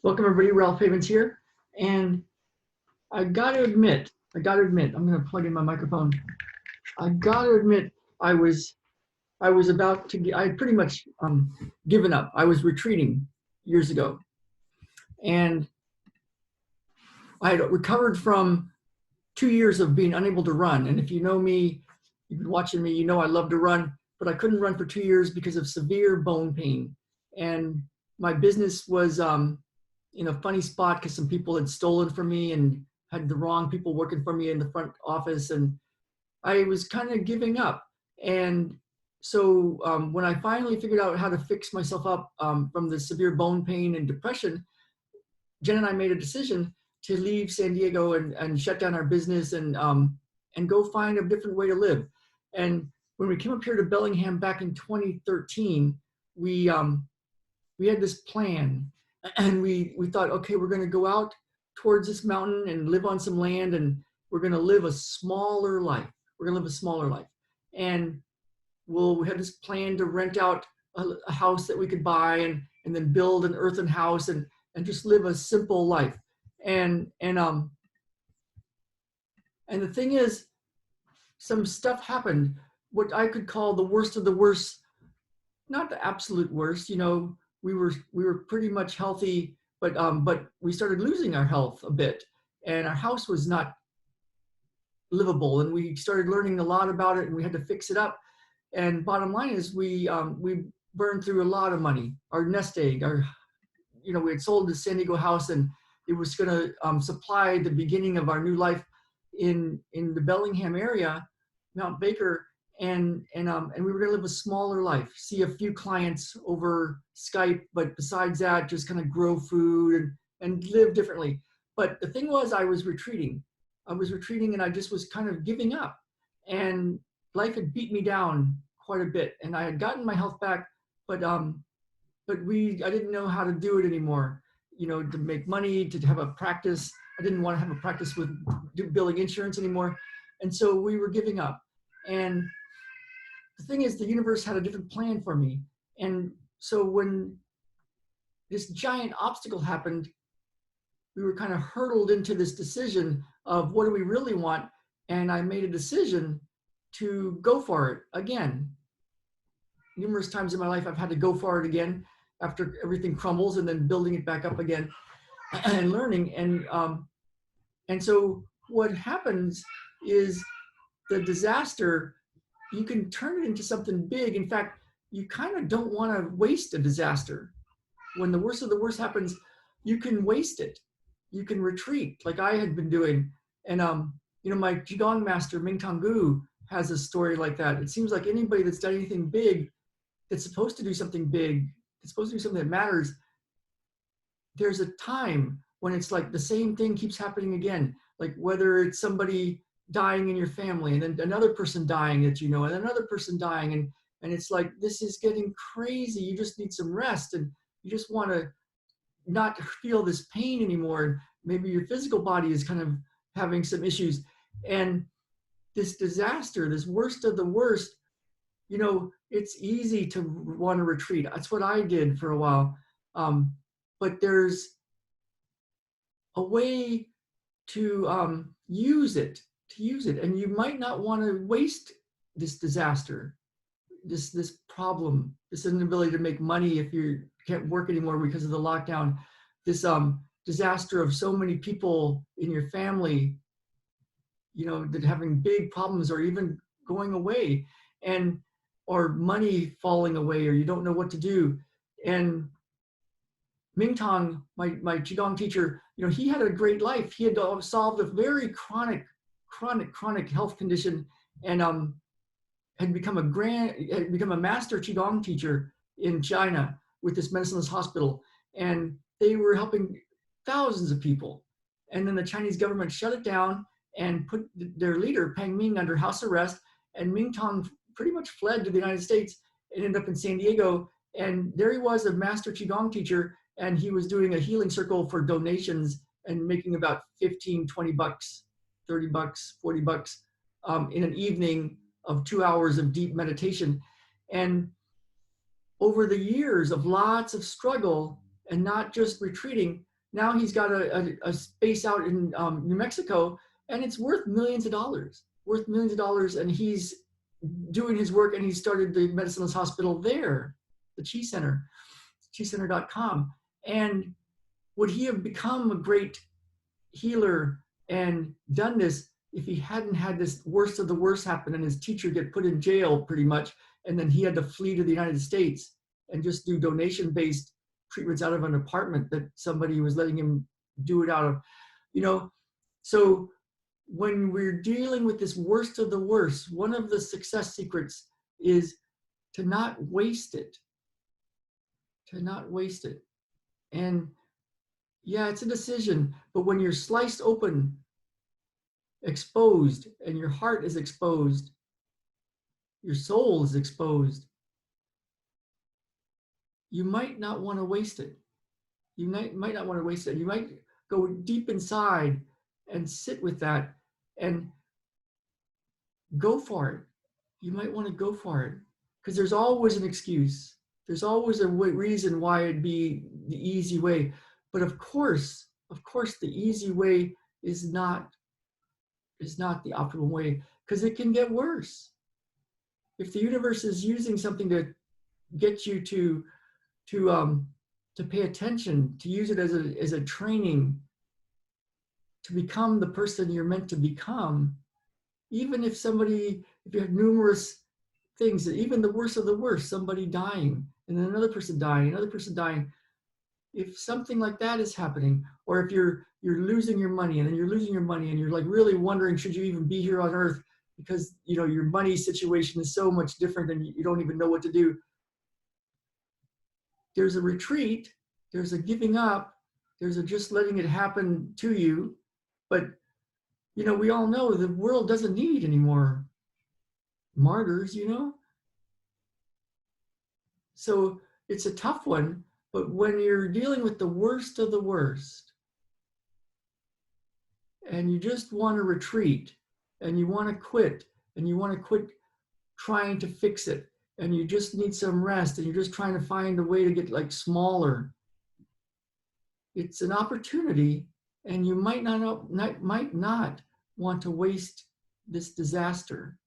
Welcome everybody, Ralph Havens here. And I gotta admit, I'm gonna plug in my microphone. I gotta admit, I was I was about to, I had pretty much given up. I was retreating years ago. And I had recovered from 2 years of being unable to run. And if you know me, you've been watching me, you know I love to run, but I couldn't run for 2 years because of severe bone pain. And my business was in a funny spot because some people had stolen from me and had the wrong people working for me in the front office. And I was kind of giving up. And so when I finally figured out how to fix myself up from the severe bone pain and depression, Jen and I made a decision to leave San Diego and shut down our business and go find a different way to live. And when we came up here to Bellingham back in 2013, we had this plan, and we thought, okay, we're going to go out towards this mountain and live on some land, and we're going to live a smaller life. We're going to live a smaller life, and we had this plan to rent out a house that we could buy and then build an earthen house and just live a simple life. And the thing is, some stuff happened, what I could call the worst of the worst, not the absolute worst. We were pretty much healthy, but we started losing our health a bit, and our house was not livable, and we started learning a lot about it, and we had to fix it up. And bottom line is, we burned through a lot of money. Our nest egg, we had sold the San Diego house, and it was going to supply the beginning of our new life in the Bellingham area, Mount Baker, and we were going to live a smaller life, see a few clients over Skype, but besides that, just kind of grow food and live differently. But the thing was, I was retreating, and I just was kind of giving up, and life had beat me down quite a bit, and I had gotten my health back, but I didn't know how to do it anymore. To make money, to have a practice. I didn't want to have a practice with billing insurance anymore. And so we were giving up. And the thing is, the universe had a different plan for me. And so when this giant obstacle happened, we were kind of hurtled into this decision of what do we really want? And I made a decision to go for it again. Numerous times in my life, I've had to go for it again after everything crumbles, and then building it back up again and learning. And so what happens is, the disaster, you can turn it into something big. In fact, you kind of don't want to waste a disaster. When the worst of the worst happens, you can waste it. You can retreat, like I had been doing. And my Qigong master, Ming Tong Gu, has a story like that. It seems like anybody that's done anything big, that's supposed to do something big, that's supposed to do something that matters, there's a time when it's like the same thing keeps happening again. Like whether it's somebody dying in your family, and then another person dying that and another person dying, and it's like, this is getting crazy. You just need some rest, and you just want to not feel this pain anymore. And maybe your physical body is kind of having some issues. And this disaster, this worst of the worst, it's easy to want to retreat. That's what I did for a while. But there's a way to use it, and you might not want to waste this disaster, this problem, this inability to make money if you can't work anymore because of the lockdown, this disaster of so many people in your family, that having big problems or even going away, or money falling away, or you don't know what to do. And Ming Tong, my Qigong teacher, he had a great life. He had solved a very chronic health condition, and had become a master Qigong teacher in China with this medicineless hospital. And they were helping thousands of people. And then the Chinese government shut it down and put their leader, Peng Ming, under house arrest. And Ming Tong pretty much fled to the United States and ended up in San Diego. And there he was, a master Qigong teacher, and he was doing a healing circle for donations and making about 15, 20 bucks, 30 bucks, 40 bucks in an evening of 2 hours of deep meditation. And over the years of lots of struggle, and not just retreating. Now he's got a space out in New Mexico, and it's worth millions of dollars, and he's doing his work, and he started the Medicine Hospital there, the Chi Center, chicenter.com. And would he have become a great healer and done this if he hadn't had this worst of the worst happen and his teacher get put in jail pretty much, and then he had to flee to the United States and just do donation-based treatments out of an apartment that somebody was letting him do it out of, you know? So when we're dealing with this worst of the worst, one of the success secrets is to not waste it, And yeah, it's a decision, but when you're sliced open, exposed, and your heart is exposed, your soul is exposed, you might not want to waste it. You might not want to waste it. You might go deep inside and sit with that and go for it. You might want to go for it, because there's always an excuse. There's always a reason why it'd be the easy way. But of course, the easy way is not the optimal way, because it can get worse. If the universe is using something to get you to pay attention, to use it as a training to become the person you're meant to become, even if you have numerous things, even the worst of the worst, somebody dying, and then another person dying, if something like that is happening, or if you're losing your money, and then you're losing your money, and you're like really wondering, should you even be here on earth, because your money situation is so much different and you don't even know what to do. There's a retreat, there's a giving up, there's a just letting it happen to you. But we all know the world doesn't need any more martyrs, So it's a tough one, but when you're dealing with the worst of the worst, and you just want to retreat, and you want to quit, trying to fix it, and you just need some rest, and you're just trying to find a way to get smaller, it's an opportunity, and you might not want to waste this disaster.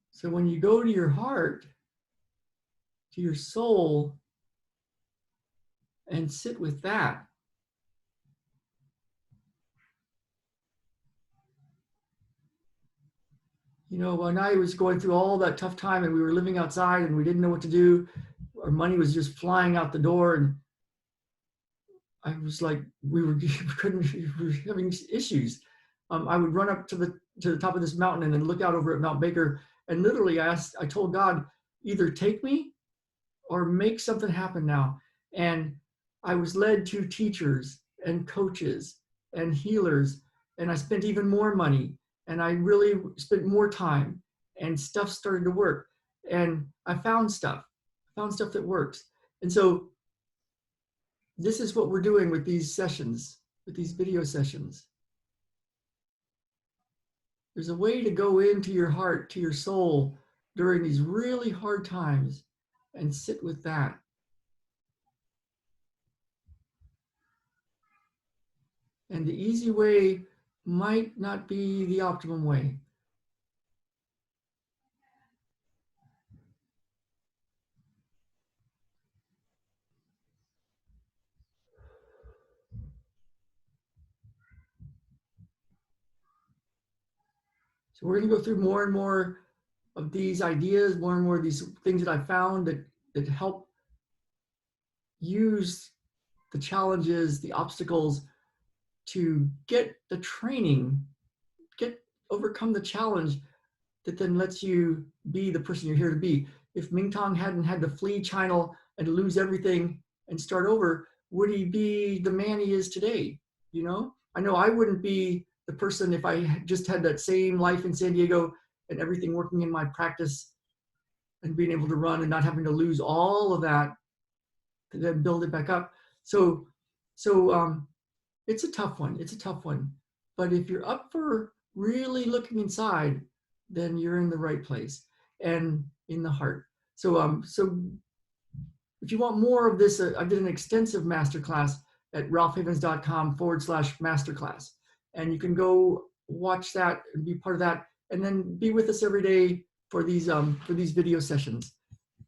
So when you go to your heart, to your soul, and sit with that, when I was going through all that tough time and we were living outside and we didn't know what to do, our money was just flying out the door, and I was like, we were having issues. I would run up to the top of this mountain and then look out over at Mount Baker, and literally I told God, either take me or make something happen now. And I was led to teachers and coaches and healers, and I spent even more money, and I really spent more time, and stuff started to work, and I found stuff that works. And so this is what we're doing with these sessions, with these video sessions. There's a way to go into your heart, to your soul during these really hard times and sit with that. And the easy way might not be the optimum way. So we're going to go through more and more of these ideas, more and more of these things that I found that help use the challenges, the obstacles to get the training, overcome the challenge that then lets you be the person you're here to be. If Mingtong hadn't had to flee China and lose everything and start over, would he be the man he is today? I know I wouldn't be the person if I just had that same life in San Diego and everything working in my practice and being able to run and not having to lose all of that to then build it back up. So So it's a tough one. It's a tough one. But if you're up for really looking inside, then you're in the right place and in the heart. So if you want more of this, I did an extensive masterclass at ralphhavens.com/masterclass. And you can go watch that and be part of that, and then be with us every day for these video sessions.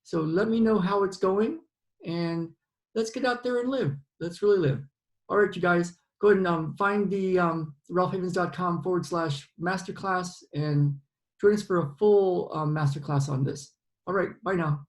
So let me know how it's going, and let's get out there and live. Let's really live. All right, you guys, go ahead and find the ralphhavens.com/masterclass and join us for a full masterclass on this. All right, bye now.